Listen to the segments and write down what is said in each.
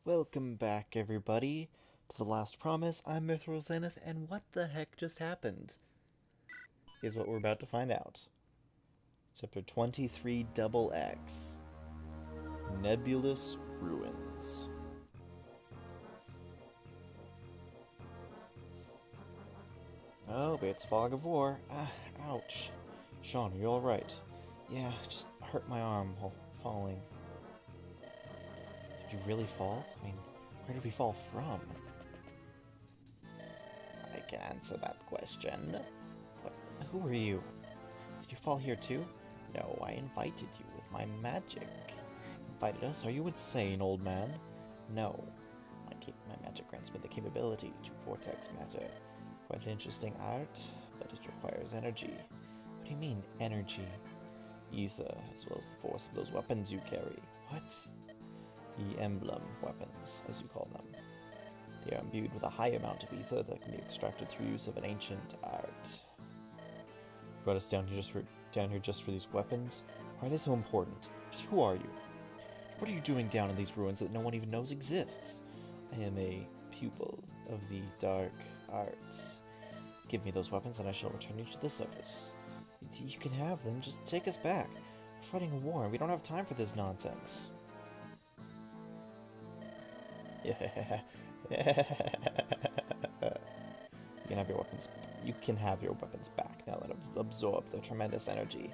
Welcome back, everybody, to The Last Promise. I'm Mithril Zenith, and what the heck just happened is what we're about to find out. Chapter 23 Double X Nebulous Ruins. Oh, but it's Fog of War. Ouch. Sean, are you alright? Yeah, just hurt my arm while falling. Did you really fall? I mean, where did we fall from? I can answer that question. What? Who are you? Did you fall here too? No, I invited you with my magic. Invited us? Are you insane, old man? No. My magic grants me the capability to vortex matter. Quite an interesting art, but it requires energy. What do you mean, energy? Ether, as well as the force of those weapons you carry. What? The Emblem Weapons, as you call them. They are imbued with a high amount of ether that can be extracted through use of an ancient art. You brought us down here just for these weapons? Why are they so important? Just who are you? What are you doing down in these ruins that no one even knows exists? I am a pupil of the dark arts. Give me those weapons and I shall return you to the surface. You can have them, just take us back. We're fighting a war and we don't have time for this nonsense. Yeah. You can have your weapons. You can have your weapons back now that I've absorbed the tremendous energy.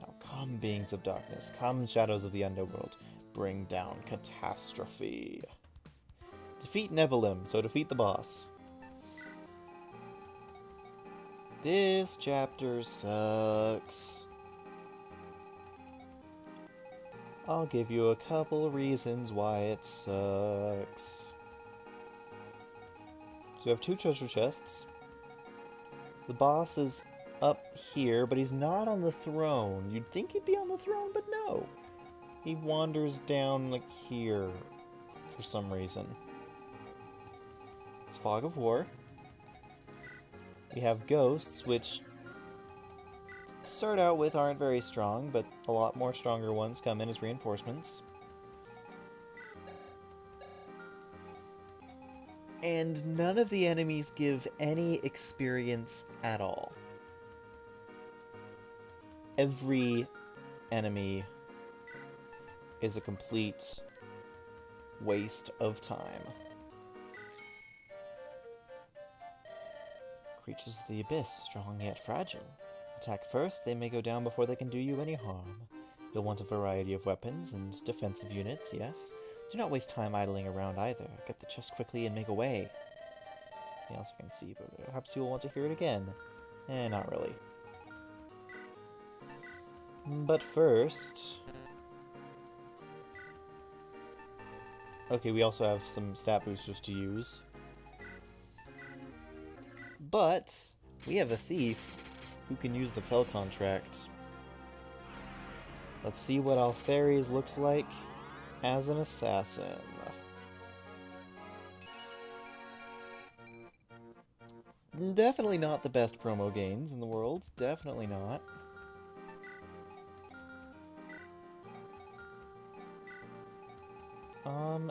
Now come, beings of darkness, come, shadows of the underworld, bring down catastrophe. Defeat Nebulous, so defeat the boss. This chapter sucks. I'll give you a couple reasons why it sucks. So we have two treasure chests. The boss is up here, but he's not on the throne. You'd think he'd be on the throne, but no. He wanders down, like, here for some reason. It's Fog of War. We have ghosts, which to start out with aren't very strong, but a lot more stronger ones come in as reinforcements. And none of the enemies give any experience at all. Every enemy is a complete waste of time. Creatures of the Abyss, strong yet fragile. Attack first, they may go down before they can do you any harm. You'll want a variety of weapons and defensive units, yes? Do not waste time idling around either. Get the chest quickly and make away. Nothing else I can see, but perhaps you'll want to hear it again. Not really. But first... Okay, we also have some stat boosters to use. But we have a thief who can use the Fell contract. Let's see what Altheres looks like as an assassin. Definitely not the best promo gains in the world. Definitely not.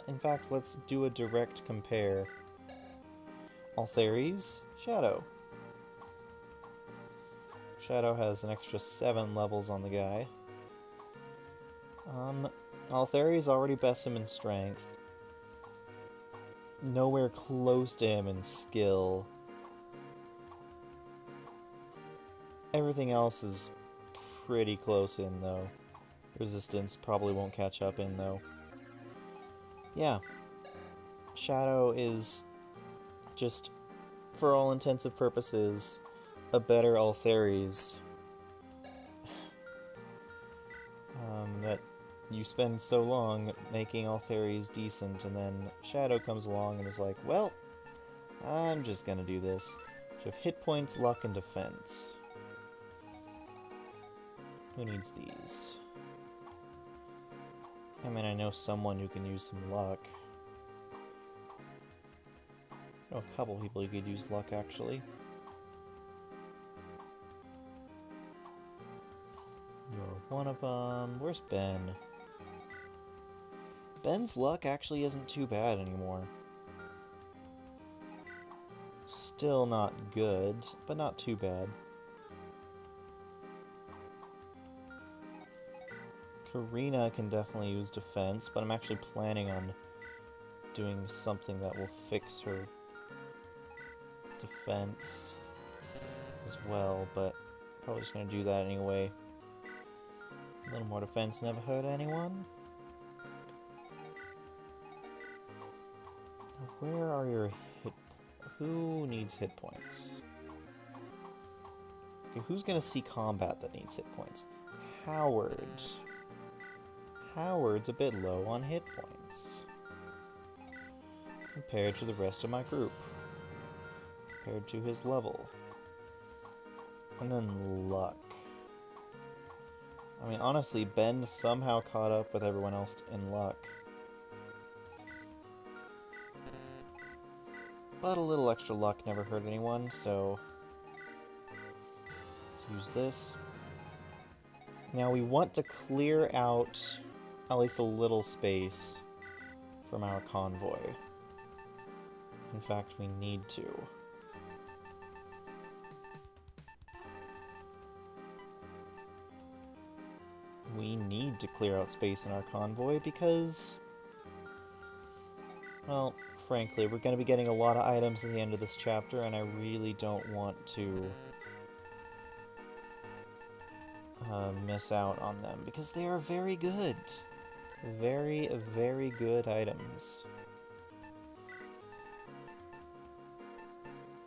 In fact, let's do a direct compare. Altheres, Shadow. Shadow has an extra 7 levels on the guy. Altheres already bests him in strength. Nowhere close to him in skill. Everything else is pretty close in, though. Resistance probably won't catch up in, though. Yeah. Shadow is just, for all intensive purposes, a better Altheres. That you spend so long making Altheres decent, and then Shadow comes along and is like, well, I'm just gonna do this. You have hit points, luck, and defense. Who needs these? I mean, I know someone who can use some luck. I know a couple people who could use luck, actually. You're one of them. Where's Ben? Ben's luck actually isn't too bad anymore. Still not good, but not too bad. Karina can definitely use defense, but I'm actually planning on doing something that will fix her defense as well, but probably just gonna do that anyway. A little more defense never hurt anyone. Where are your hit... Who needs hit points? Okay, who's gonna see combat that needs hit points? Howard. Howard's a bit low on hit points compared to the rest of my group. Compared to his level. And then luck. I mean, honestly, Ben somehow caught up with everyone else in luck. But a little extra luck never hurt anyone, so let's use this. Now we want to clear out at least a little space from our convoy. In fact, we need to. We need to clear out space in our convoy because, well, frankly, we're going to be getting a lot of items at the end of this chapter, and I really don't want to miss out on them, because they are very good. Very, very good items.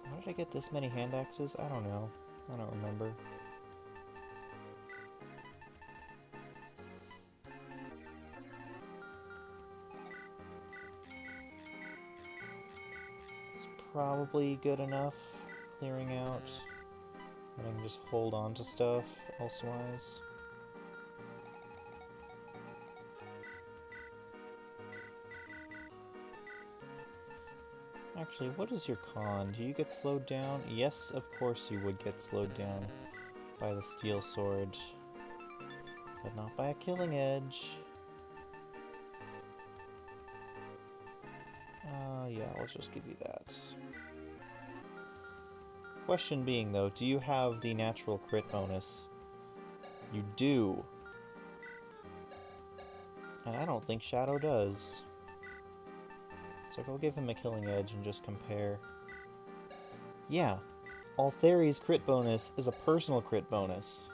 How did I get this many hand axes? I don't know. I don't remember. Probably good enough clearing out. I can just hold on to stuff elsewise. Actually, what is your con? Do you get slowed down? Yes, of course you would get slowed down by the steel sword, but not by a killing edge. Yeah, let's just give you that. Question being, though, do you have the natural crit bonus? You do. And I don't think Shadow does. So go give him a killing edge and just compare. Yeah, Altheri's crit bonus is a personal crit bonus.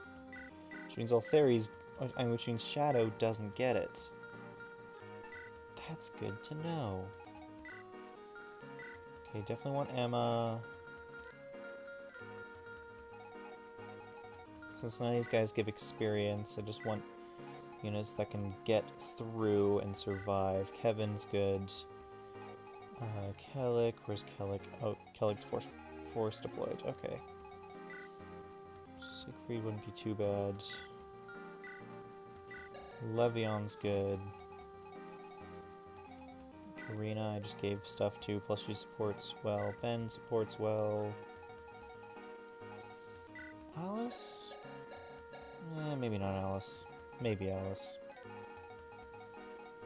Which means which means Shadow doesn't get it. That's good to know. Okay, definitely want Emma. Since none of these guys give experience, I just want units that can get through and survive. Kevin's good. Kellic, where's Kellic? Oh, Kellic's force deployed, okay. Siegfried wouldn't be too bad. Levion's good. Karina, I just gave stuff to, plus she supports well. Ben supports well. Alice? Maybe not Alice. Maybe Alice.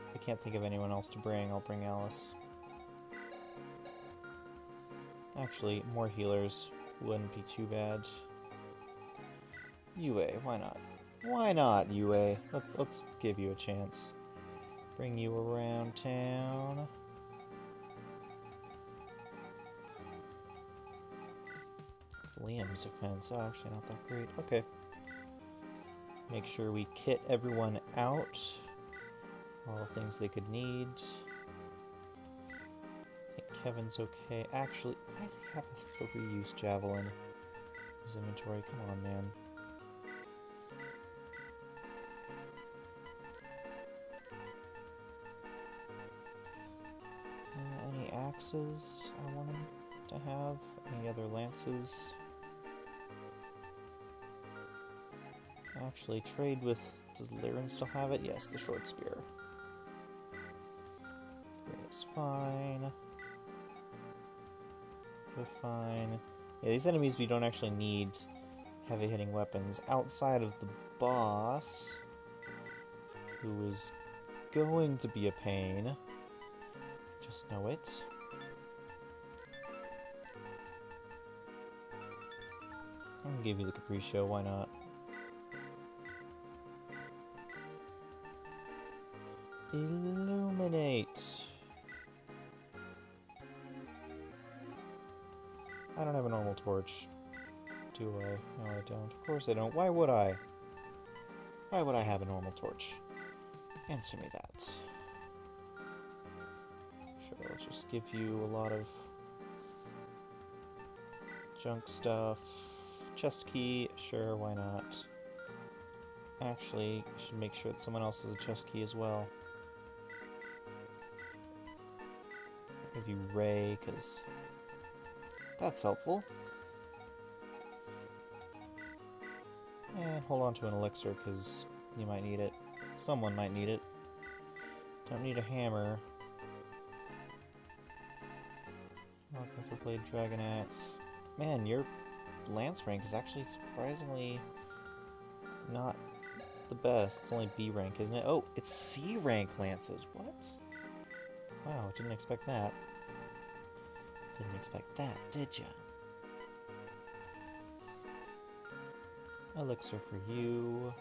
If I can't think of anyone else to bring, I'll bring Alice. Actually, more healers wouldn't be too bad. Yue, why not? Why not, Yue? Let's give you a chance. Bring you around town. Liam's defense, oh, actually not that great. Okay. Make sure we kit everyone out. All the things they could need. I think Kevin's okay. Actually, why does he have a 3-use javelin in his inventory? Come on, man. Any axes I want him to have? Any other lances? Actually, trade with... Does Lyran still have it? Yes, the short spear. Great, it's fine. We're fine. Yeah, these enemies we don't actually need heavy-hitting weapons outside of the boss, who is going to be a pain. Just know it. I'm gonna give you the Capriccio, why not? Illuminate. I don't have a normal torch. Do I? No, I don't. Of course I don't. Why would I? Why would I have a normal torch? Answer me that. Sure, let's just give you a lot of junk stuff. Chest key, sure, why not? Actually, I should make sure that someone else has a chest key as well. Give you Ray, because that's helpful. And hold on to an elixir, because you might need it. Someone might need it. Don't need a hammer. Alchemist Blade, Dragon Axe. Man, your lance rank is actually surprisingly not the best. It's only B rank, isn't it? Oh, it's C rank lances. What? Wow, didn't expect that. Didn't expect that, did ya? Elixir for you.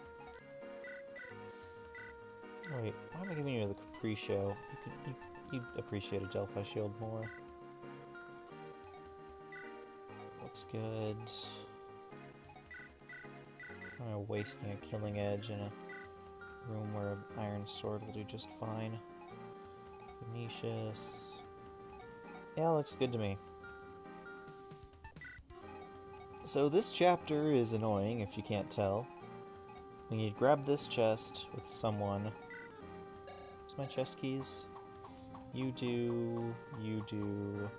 Oh, wait, why am I giving you the Capriccio? You'd appreciate a Delphi shield more. Looks good. I'm gonna wasting a killing edge in a room where an iron sword will do just fine. Venetius. Yeah, looks good to me. So this chapter is annoying, if you can't tell. We need to grab this chest with someone. Where's my chest keys? You do... you do...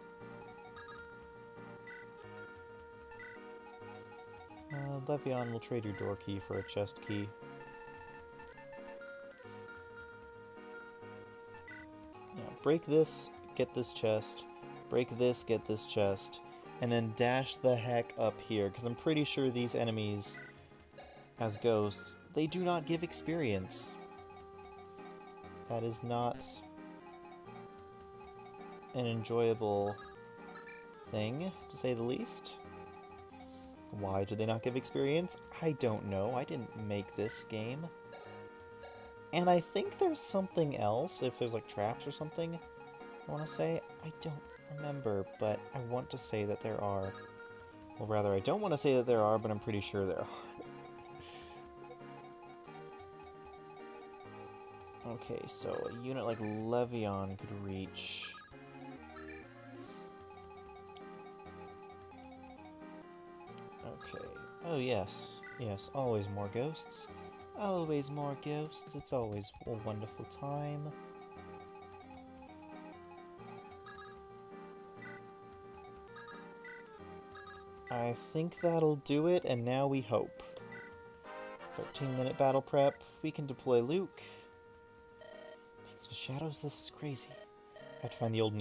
Levion will trade your door key for a chest key. Yeah, break this, get this chest. Break this, get this chest. And then dash the heck up here, because I'm pretty sure these enemies, as ghosts, they do not give experience. That is not an enjoyable thing, to say the least. Why do they not give experience? I don't know. I didn't make this game. And I think there's something else, if there's like traps or something, I want to say. I don't remember, but I want to say that there are. Well, rather, I don't want to say that there are, but I'm pretty sure there are. Okay, so a unit like Levion could reach... Okay. Oh, yes. Yes, always more ghosts. Always more ghosts. It's always a wonderful time. I think that'll do it, and now we hope. 13-minute battle prep. We can deploy Luke. Paints with shadows? This is crazy. I have to find the old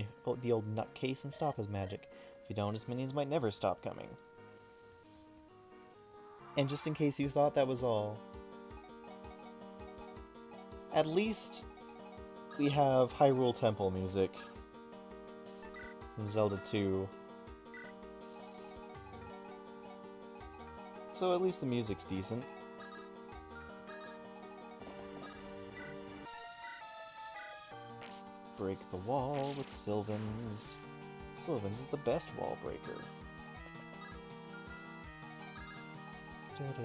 nutcase and stop his magic. If you don't, his minions might never stop coming. And just in case you thought that was all, at least we have Hyrule Temple music from Zelda 2. So at least the music's decent. Break the wall with Silvans. Silvans is the best wall breaker. Just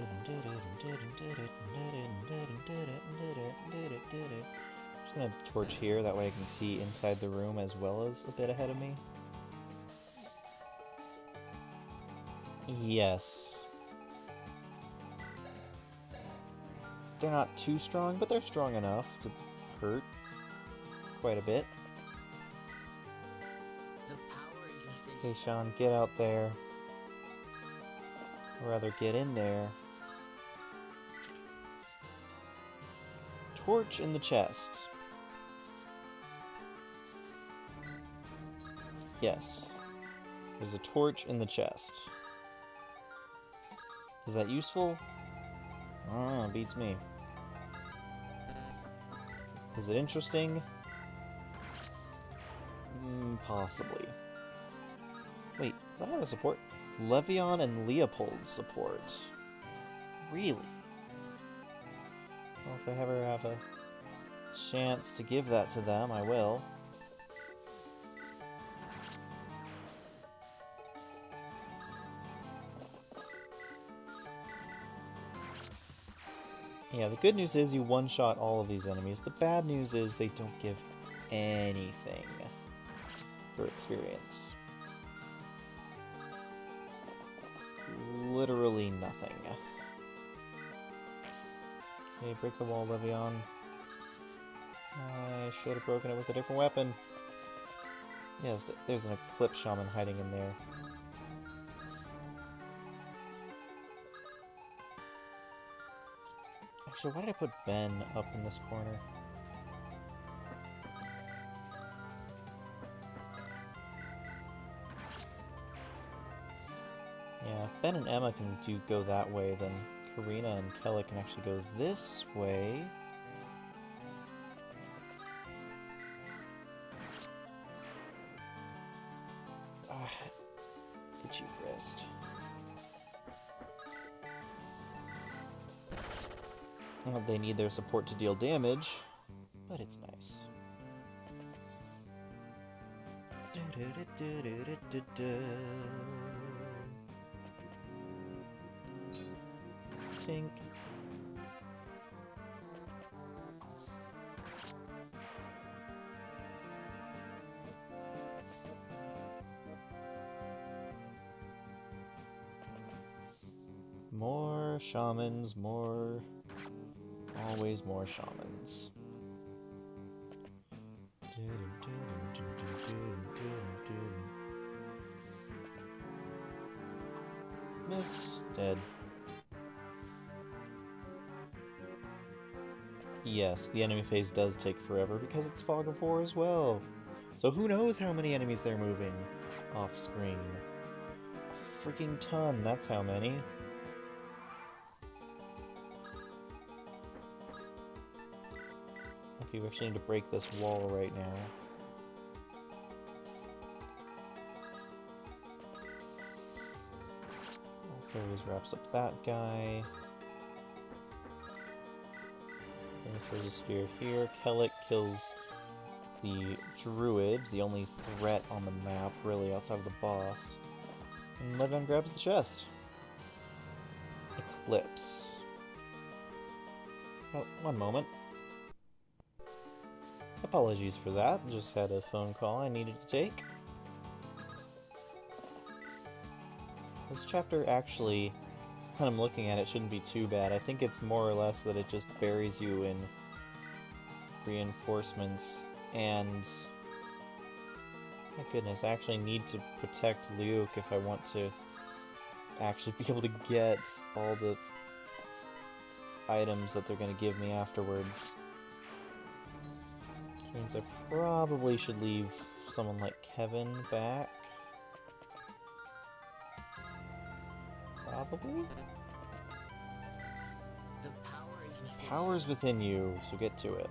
gonna torch here, that way I can see inside the room as well as a bit ahead of me. Yes. They're not too strong, but they're strong enough to hurt quite a bit. Okay, Sean, get out there. Or rather, get in there. Torch in the chest. Yes. There's a torch in the chest. Is that useful? Beats me. Is it interesting? Possibly. Wait, does that have a support? Levion and Leopold support. Really? Well, if I ever have a chance to give that to them, I will. Yeah, the good news is you one-shot all of these enemies. The bad news is they don't give anything for experience. Literally nothing. Okay, break the wall, Levion. I should have broken it with a different weapon. Yes, there's an Eclipse Shaman hiding in there. Actually, why did I put Ben up in this corner? Yeah, if Ben and Emma can go that way, then Karina and Kelly can actually go this way. Itchy wrist. Well, they need their support to deal damage, but it's nice. Tink. More shamans, more... always more shamans. Miss. Dead. Yes, the enemy phase does take forever because it's Fog of War as well. So who knows how many enemies they're moving off screen. A freaking ton, that's how many. Okay, we actually need to break this wall right now. Always wraps up that guy. Then he throws a spear here. Kellic kills the druid, the only threat on the map, really, outside of the boss. And Levion grabs the chest. Eclipse. Oh, one moment. Apologies for that, just had a phone call I needed to take. This chapter actually, when I'm looking at it, shouldn't be too bad. I think it's more or less that it just buries you in reinforcements, and... my goodness, I actually need to protect Luke if I want to actually be able to get all the items that they're going to give me afterwards. Which means I probably should leave someone like Kevin back. Probably? The power is within you, so get to it.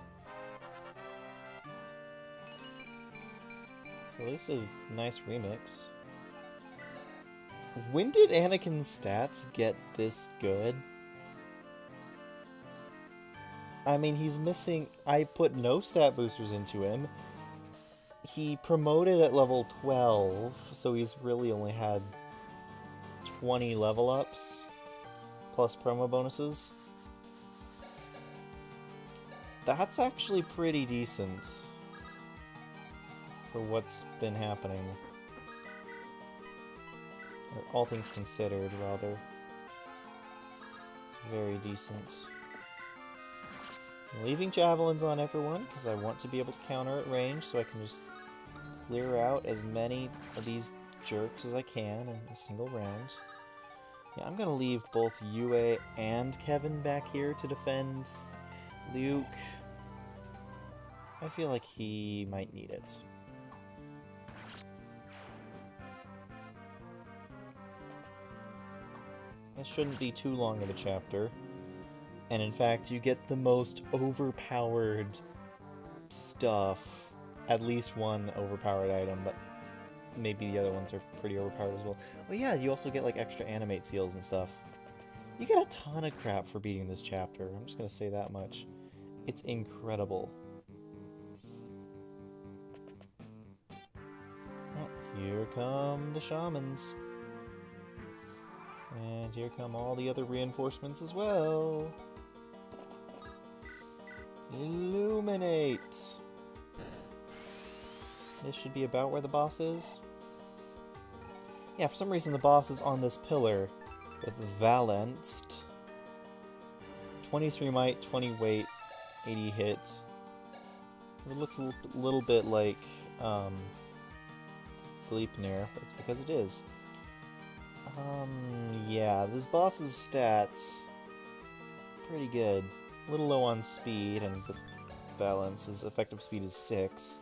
So this is a nice remix. When did Anakin's stats get this good? I mean, he's missing... I put no stat boosters into him. He promoted at level 12, so he's really only had 20 level ups, plus promo bonuses. That's actually pretty decent for what's been happening. All things considered, rather. Very decent. I'm leaving javelins on everyone, because I want to be able to counter at range, so I can just clear out as many of these jerks as I can in a single round. Yeah, I'm gonna leave both Yue and Kevin back here to defend Luke. I feel like he might need it. It shouldn't be too long of a chapter. And in fact, you get the most overpowered stuff. At least one overpowered item, but maybe the other ones are pretty overpowered as well. Oh yeah, you also get like extra animate seals and stuff. You get a ton of crap for beating this chapter. I'm just gonna say that much. It's incredible. Oh, here come the shamans. And here come all the other reinforcements as well. Illuminate! This should be about where the boss is. Yeah, for some reason the boss is on this pillar with Valenced. 23 might, 20 weight, 80 hit. It looks a little bit like Gleipnir, but it's because it is. Yeah, this boss's stats pretty good. A little low on speed, and the Valence's effective speed is 6.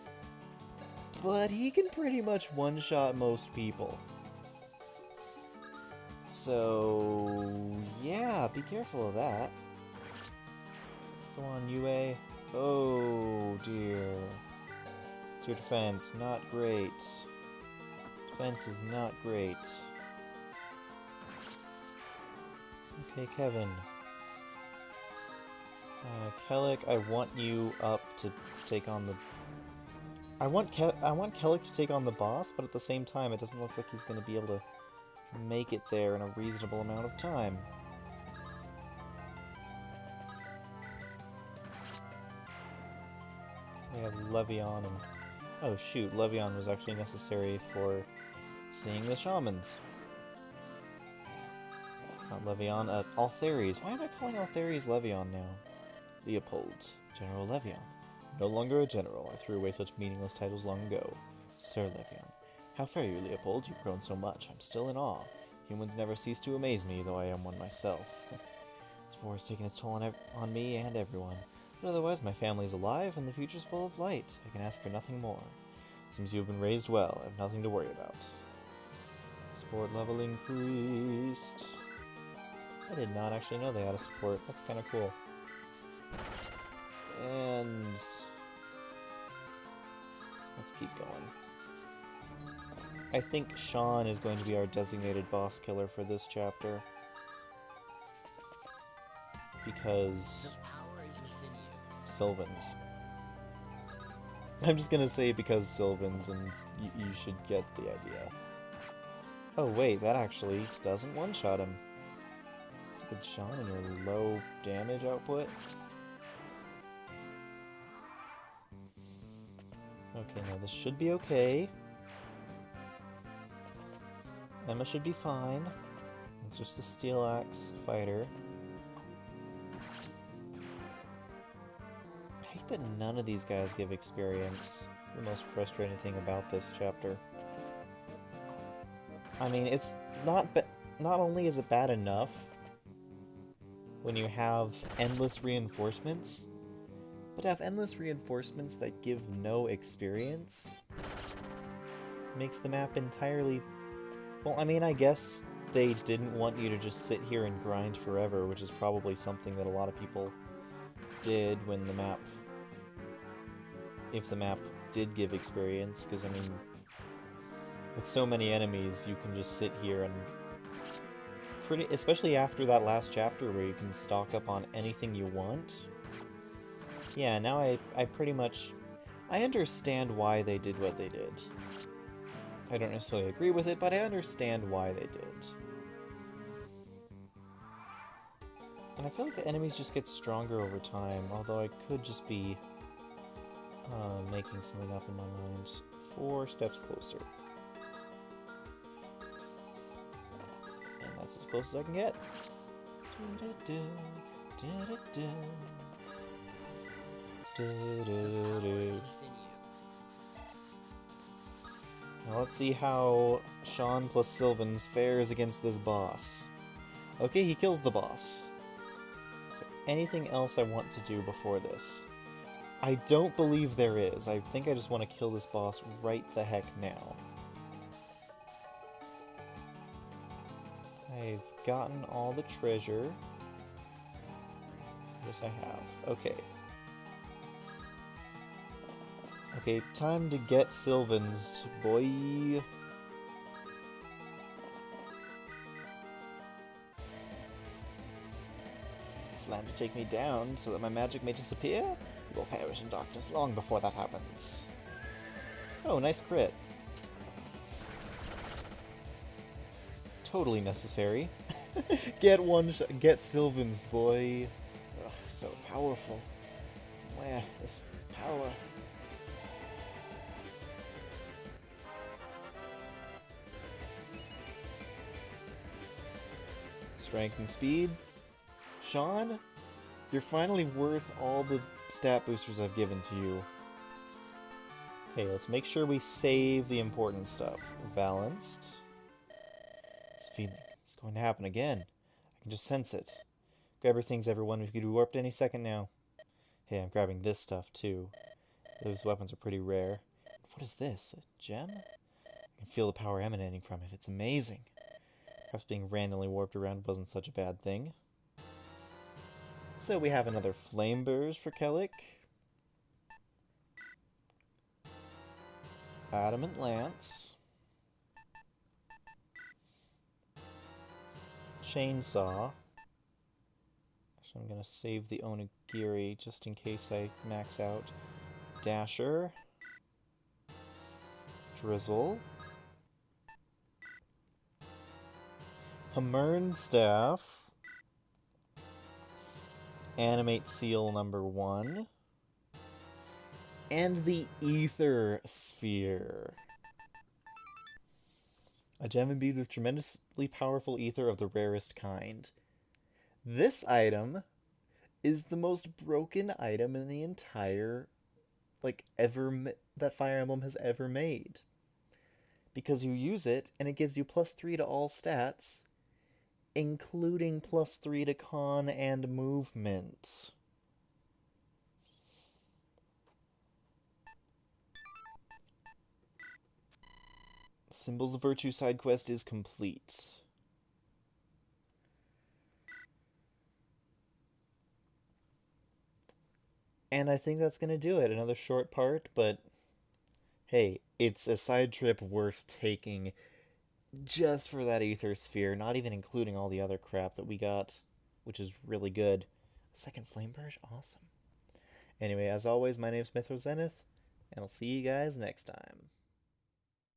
But he can pretty much one-shot most people. So, yeah, be careful of that. Go on, UA. Oh, dear. It's your defense, not great. Defense is not great. Okay, Kevin. Kellic, I want you up to take on the... I want Kellic to take on the boss, but at the same time, it doesn't look like he's going to be able to make it there in a reasonable amount of time. We have Levion and... Oh shoot, Levion was actually necessary for seeing the shamans. Not Levion, Altheres. Why am I calling Altheres Levion now? Leopold. General Levion. No longer a general. I threw away such meaningless titles long ago. Sir Levion. How fare you, Leopold? You've grown so much. I'm still in awe. Humans never cease to amaze me, though I am one myself. This war has taken its toll on me and everyone. But otherwise, my family is alive, and the future's full of light. I can ask for nothing more. Seems you have been raised well. I have nothing to worry about. Support level increased. I did not actually know they had a support. That's kind of cool. And... let's keep going. I think Sean is going to be our designated boss killer for this chapter. Because... Silvans. I'm just gonna say because Silvans, and you should get the idea. Oh wait, that actually doesn't one-shot him. It's a good Sean and your low damage output. Okay, now this should be okay. Emma should be fine. It's just a steel axe fighter. I hate that none of these guys give experience. It's the most frustrating thing about this chapter. I mean, it's not only is it bad enough when you have endless reinforcements, but to have endless reinforcements that give no experience makes the map entirely... Well, I mean, I guess they didn't want you to just sit here and grind forever, which is probably something that a lot of people did when the map... if the map did give experience, because, I mean, with so many enemies, you can just sit here and... especially after that last chapter where you can stock up on anything you want. Yeah, now I pretty much... I understand why they did what they did. I don't necessarily agree with it, but I understand why they did. And I feel like the enemies just get stronger over time, although I could just be making something up in my mind. 4 steps closer. And that's as close as I can get. Now let's see how Sean plus Silvans fares against this boss. Okay, he kills the boss. Is there anything else I want to do before this? I don't believe there is. I think I just want to kill this boss right the heck now. I've gotten all the treasure. Yes, I have. Okay. Okay, time to get Silvans, boy. Plan to take me down so that my magic may disappear? You will perish in darkness long before that happens. Oh, nice crit. Totally necessary. Get Silvans, boy. Ugh, so powerful. From where? This power. Strength and speed. Sean, you're finally worth all the stat boosters I've given to you. Okay, let's make sure we save the important stuff. Balanced. This feeling is going to happen again. I can just sense it. Grab your things, everyone. We could be warped any second now. Hey, I'm grabbing this stuff too. Those weapons are pretty rare. What is this? A gem? I can feel the power emanating from it. It's amazing. Perhaps being randomly warped around wasn't such a bad thing. So we have another Flame Burst for Kellic. Adamant Lance. Chainsaw. So I'm going to save the Onigiri just in case I max out. Dasher. Drizzle. Hamern Staff. Animate Seal number 1. And the Ether Sphere. A gem imbued with tremendously powerful ether of the rarest kind. This item is the most broken item in the entire, that Fire Emblem has ever made. Because you use it, and it gives you +3 to all stats, including +3 to con and movement. Symbols of Virtue side quest is complete. And I think that's going to do it. Another short part, but hey, it's a side trip worth taking just for that Ether Sphere, not even including all the other crap that we got, which is really good. Second Flame Burst? Awesome. Anyway, as always, my name's Mythro Zenith, and I'll see you guys next time.